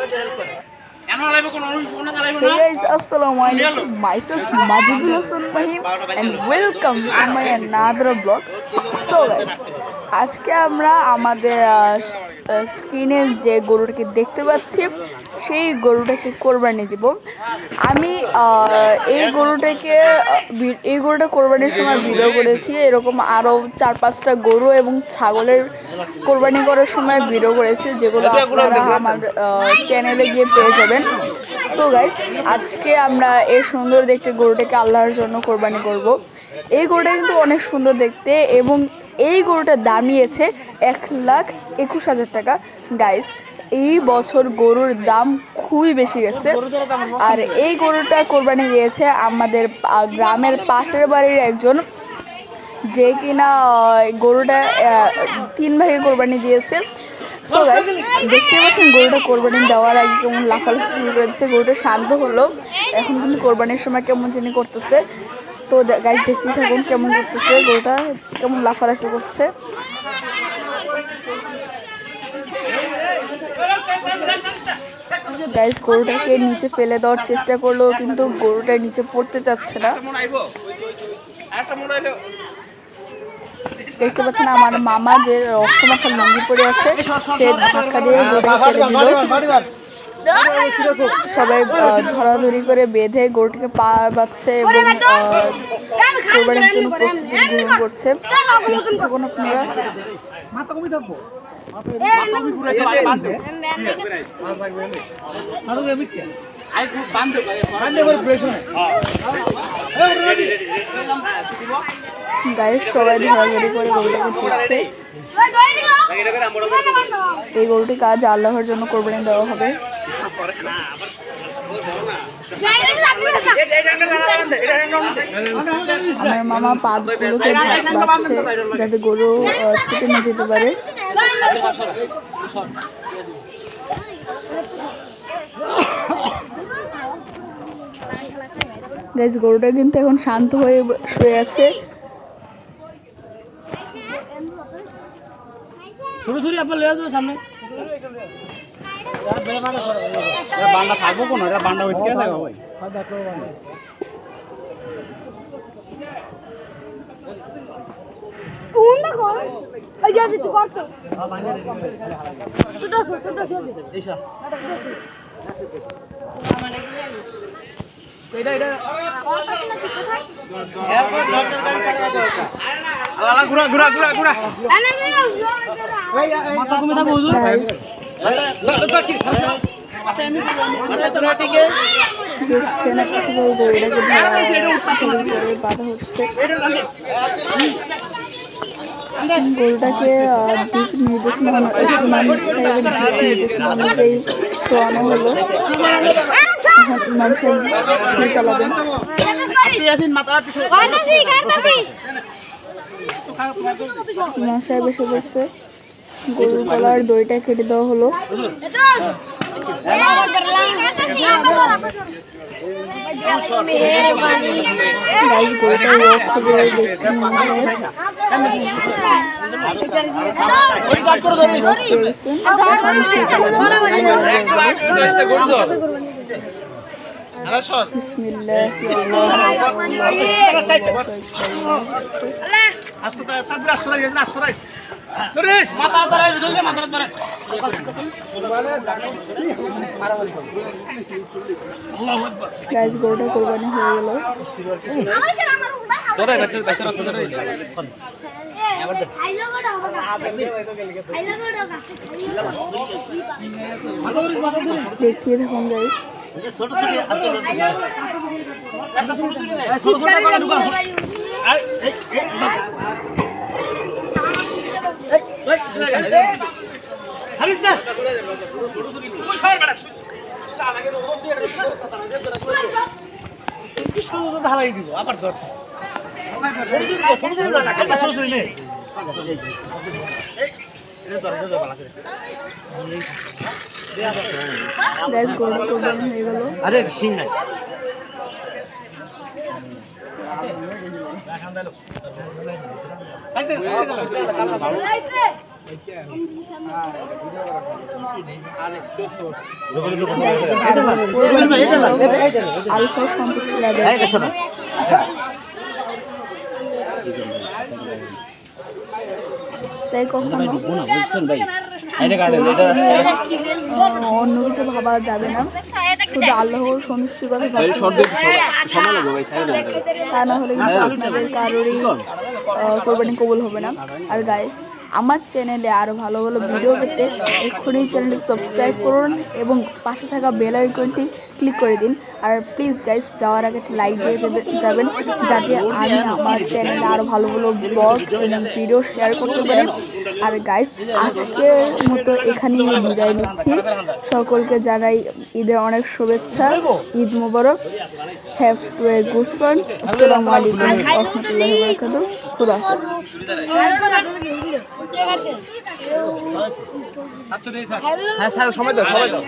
Hey guys, Assalamualaikum. Myself Majidul Hasan Mahim and welcome to my another vlog. So guys, আজকে আমরা আমাদের স্ক্রিনে যে গরুটাকে দেখতে পাচ্ছি সেই গরুটাকে কোরবানি দিব। আমি এই গরুটা কোরবানির সময় ভিডিও করেছি, এরকম আরও 4-5টা গরু এবং ছাগলের কোরবানি করার সময় ভিডিও করেছি, যেগুলো আপনারা আমার চ্যানেলে গিয়ে পেয়ে যাবেন। তো গাইস, আজকে আমরা এই সুন্দর দেখতে গরুটাকে আল্লাহর জন্য কোরবানি করব। এই গরুটা কিন্তু অনেক সুন্দর দেখতে এবং এই গরুটা দামিয়েছে 1,21,000 টাকা। গাইস, এই বছর গরুর দাম খুবই বেশি গেছে। আর এই গরুটা কোরবানি দিয়েছে আমাদের গ্রামের পাশের বাড়ির একজন, যে কিনা গরুটা 3 ভাগে কোরবানি দিয়েছে। সো গাইস, দেখতে পাচ্ছেন গরুটা কোরবানি দেওয়ার আগে কেমন লাফালাফি শুরু করে দিচ্ছে। গরুটা শান্ত হলো, এখন কিন্তু কোরবানির সময় কেমন জানি করতেছে। তো গাইস, দেখতেই থাকুন কেমন করতেছে, গরুটা কেমন লাফালাফি করছে। গাইস, গরুটাকে নিচে ফেলে দেওয়ার চেষ্টা করলেও কিন্তু গরুটা নিচে পড়তে চাচ্ছে না। দেখতে পাচ্ছেন আমার মামা যে রক্তমাখা লুঙ্গি পরে আছে, সে ধাক্কা দিয়ে গরুটাকে ফেলে দিল। সবাই ধরাধরি করে বেঁধে গরুটিকে পা বাচ্ছে এবং কোরবানির জন্য প্রস্তুতি গ্রহণ করছে। দেখতে থাকুন আপনারা। গাইস, সবাই ধরাধরি করে গরুটাকে ধরছে। এই গরুটি কাজ আল্লাহর জন্য কোরবানি দেওয়া হবে। আমার মামা পাতগুলোকে বাঁধছে যাতে গরু ছুটে না যেতে পারে। গাইস, গরুটা কিন্তু এখন শান্ত হয়ে শুয়ে আছে। দেখছেন কিভাবে গরুটাকে বাঁধা হচ্ছে। গরুটাকে দিক নির্দেশনা অনুযায়ী শোয়ানো হলো। ইমাম সাহেব চালাবেন। ইমাম সাহেব এসে বসছে। গরুর গলার দড়িটা কেটে দেওয়া হলো। গাইস, গরুটা রোগ থেকে দেখছেন ইমাম সাহেব। গাইস, গরুটা কোরবানি হয়ে গেল। দেখতে থাকুন গাইস। গাইস, গরুটা কোরবানি হয়ে গেল। আরে সিং নাই। আল্লাহ সন্তুষ্টি লাভ। তাই কখনো অন্য কিছু ভাবা যাবে না, শুধু আল্লাহর সন্তুষ্টির কথা ভাবতে, তা না হলে কিন্তু আপনাদের কারোরই কোরবানি কবুল হবে না। আর গাইস, আমার চ্যানেলে আরও ভালো ভালো ভিডিও পেতে এক্ষুনি চ্যানেলটি সাবস্ক্রাইব করুন এবং পাশে থাকা বেল আইকনটি ক্লিক করে দিন। আর প্লিজ গাইস, যাওয়ার আগে একটি লাইক দিয়ে যাবেন, যাতে আমি আমার চ্যানেলে আরও ভালো ভালো ব্লগ এবং ভিডিও শেয়ার করতে পারি। আর গাইস, আজকের মতো এখানেই বিদায় নিচ্ছি। সকলকে জানাই ঈদের অনেক শুভেচ্ছা। ঈদ মোবারক। Have to a good fun. আসসালামু আলাইকুম ওয়া রাহমাতুল্লাহি ওয়া বারাকাতুহু। খুদা হাফেজ। হ্যাঁ স্যার, সময় দাও, সময় দাও।